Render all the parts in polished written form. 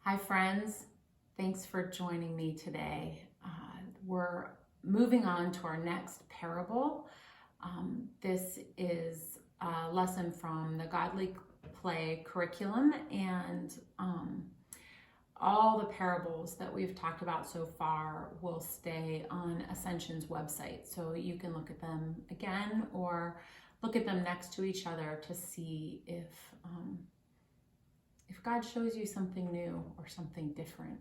Hi friends, thanks for joining me today. We're moving on to our next parable. This is a lesson from the Godly Play curriculum, and all the parables that we've talked about so far will stay on Ascension's website, so you can look at them again or look at them next to each other to see if God shows you something new or something different.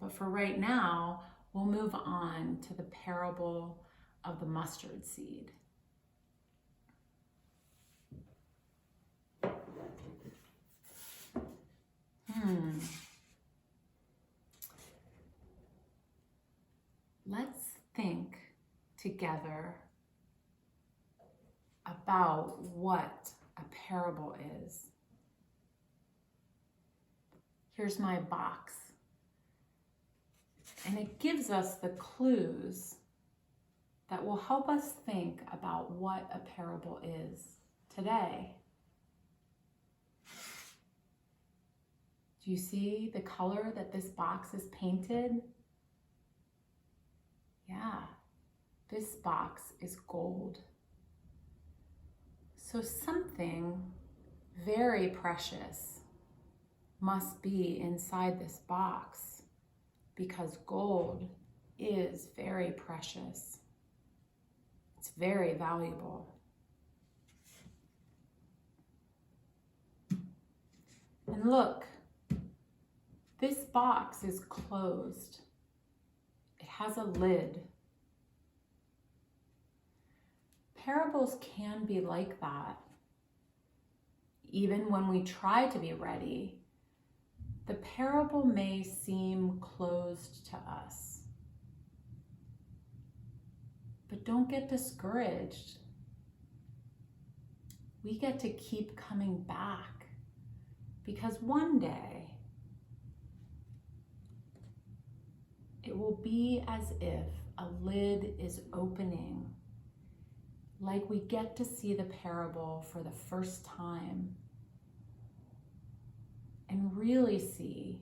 But for right now, we'll move on to the parable of the mustard seed. Let's think together about what a parable is. Here's my box, and it gives us the clues that will help us think about what a parable is today. Do you see the color that this box is painted? Yeah, this box is gold. So something very precious must be inside this box, because gold is very precious. It's very valuable. And look, this box is closed. It has a lid. Parables can be like that. Even when we try to be ready, the parable may seem closed to us. But don't get discouraged. We get to keep coming back, because one day it will be as if a lid is opening, like we get to see the parable for the first time and really see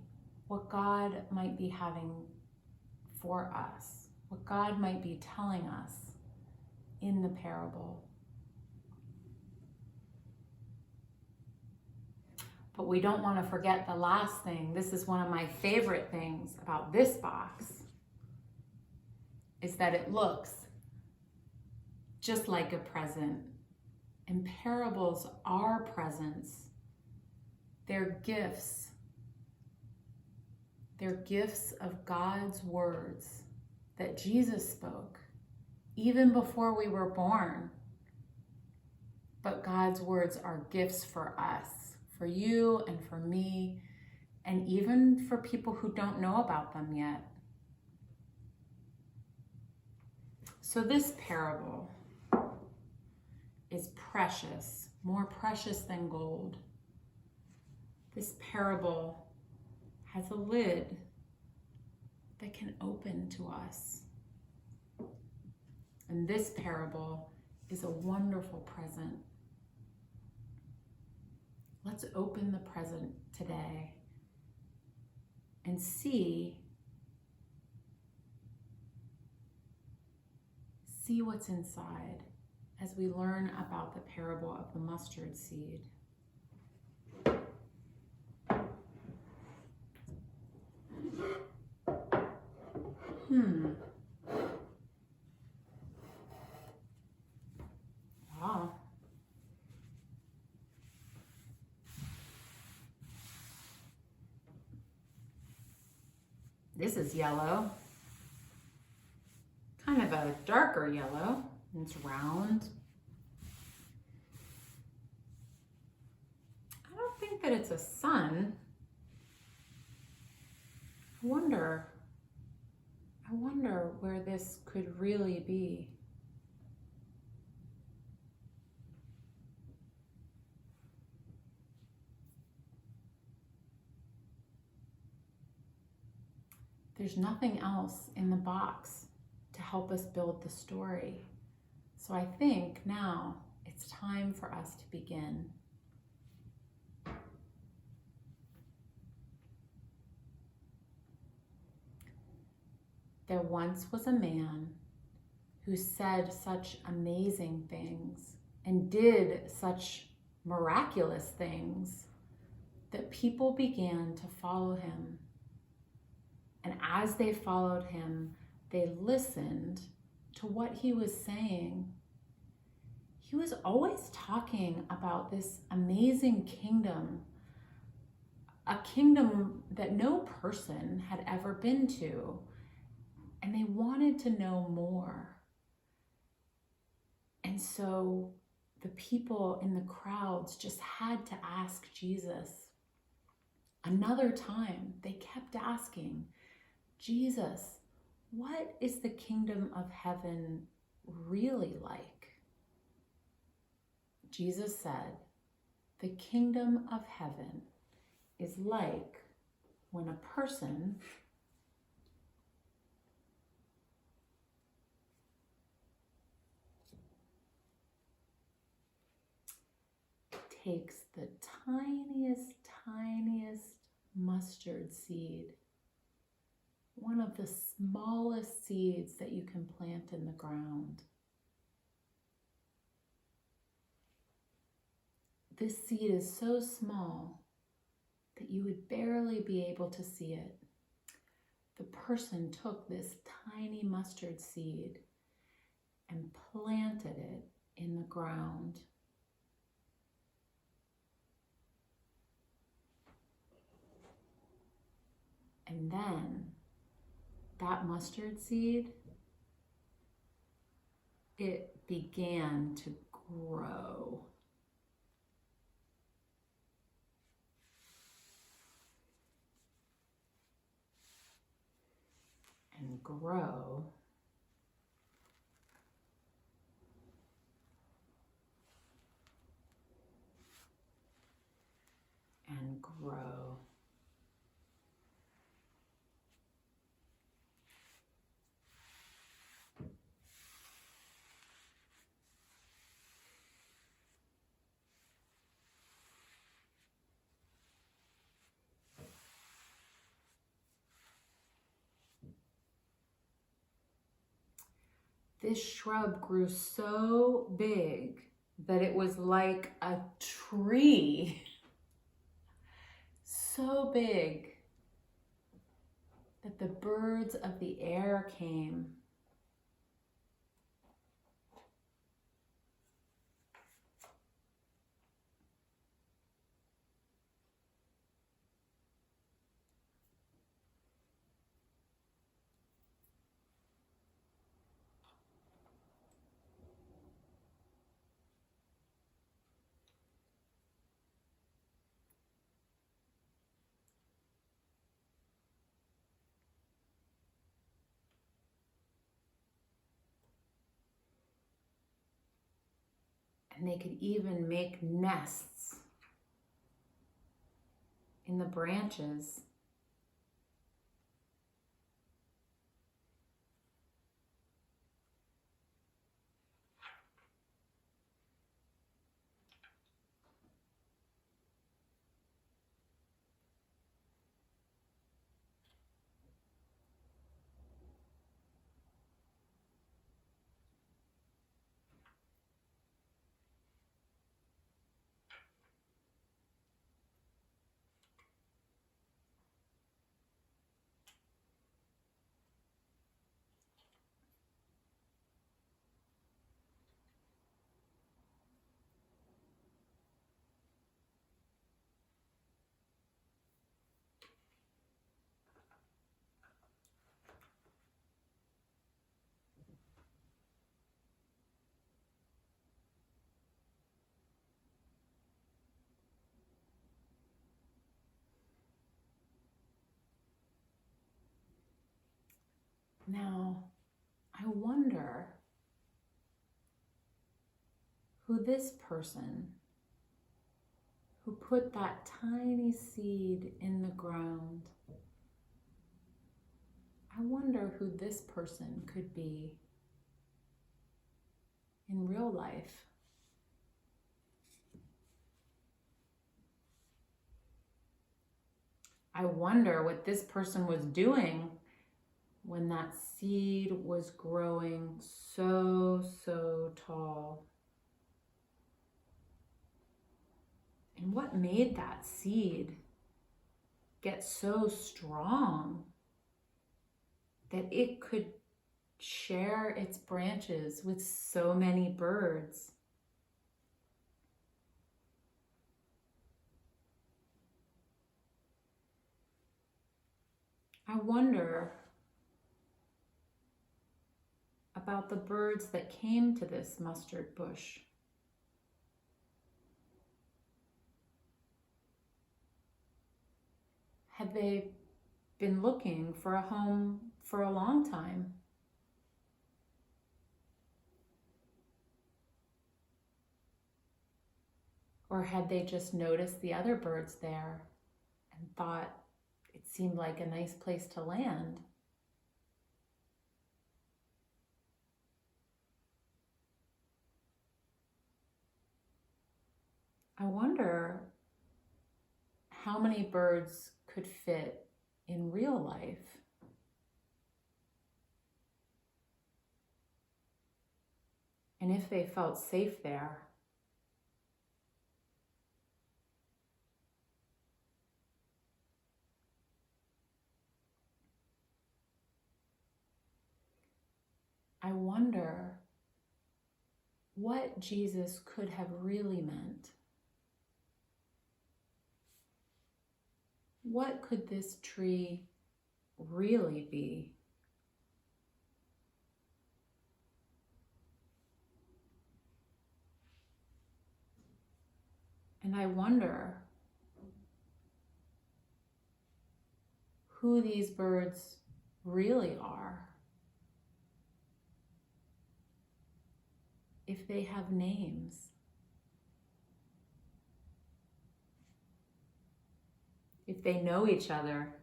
what God might be having for us, what God might be telling us in the parable. But we don't want to forget the last thing. This is one of my favorite things about this box, is that it looks just like a present. And parables are presents. They're gifts. They're gifts of God's words that Jesus spoke even before we were born. But God's words are gifts for us, for you and for me, and even for people who don't know about them yet. So this parable is precious, more precious than gold. This parable has a lid that can open to us. And this parable is a wonderful present. Let's open the present today and see what's inside as we learn about the parable of the mustard seed. Wow. This is yellow. Kind of a darker yellow. It's round. I don't think that it's a sun. I wonder where this could really be. There's nothing else in the box to help us build the story. So I think now it's time for us to begin. There once was a man who said such amazing things and did such miraculous things that people began to follow him. And as they followed him, they listened to what he was saying. He was always talking about this amazing kingdom, a kingdom that no person had ever been to, and they wanted to know more. And so the people in the crowds just had to ask Jesus. Another time, they kept asking, Jesus, what is the kingdom of heaven really like? Jesus said, the kingdom of heaven is like when a person takes the tiniest mustard seed, one of the smallest seeds that you can plant in the ground. This seed is so small that you would barely be able to see it. The person took this tiny mustard seed and planted it in the ground. And then that mustard seed, it began to grow. And grow. And grow. This shrub grew so big that it was like a tree. So big that the birds of the air came. And they could even make nests in the branches. Now, I wonder who this person who put that tiny seed in the ground, I wonder who this person could be in real life. I wonder what this person was doing when that seed was growing so tall. And what made that seed get so strong that it could share its branches with so many birds? I wonder about the birds that came to this mustard bush. Had they been looking for a home for a long time? Or had they just noticed the other birds there and thought it seemed like a nice place to land? I wonder how many birds could fit in real life. And if they felt safe there. I wonder what Jesus could have really meant. What could this tree really be? And I wonder who these birds really are. If they have names. If they know each other.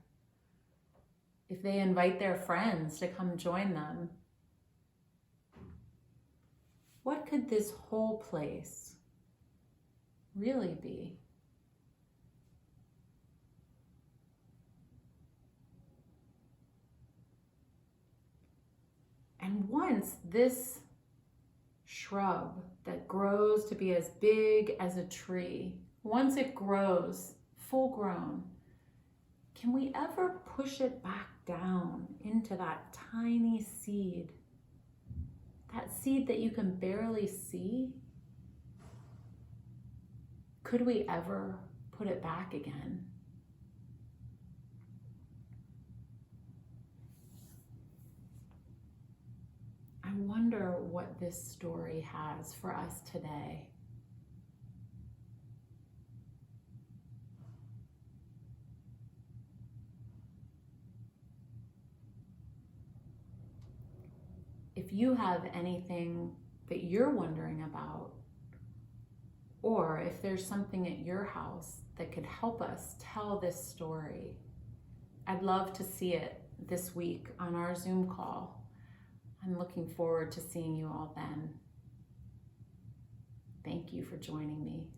If they invite their friends to come join them. What could this whole place really be? And once this shrub that grows to be as big as a tree, once it grows full grown, can we ever push it back down into that tiny seed? That seed that you can barely see? Could we ever put it back again? I wonder what this story has for us today. If you have anything that you're wondering about, or if there's something at your house that could help us tell this story, I'd love to see it this week on our Zoom call. I'm looking forward to seeing you all then. Thank you for joining me.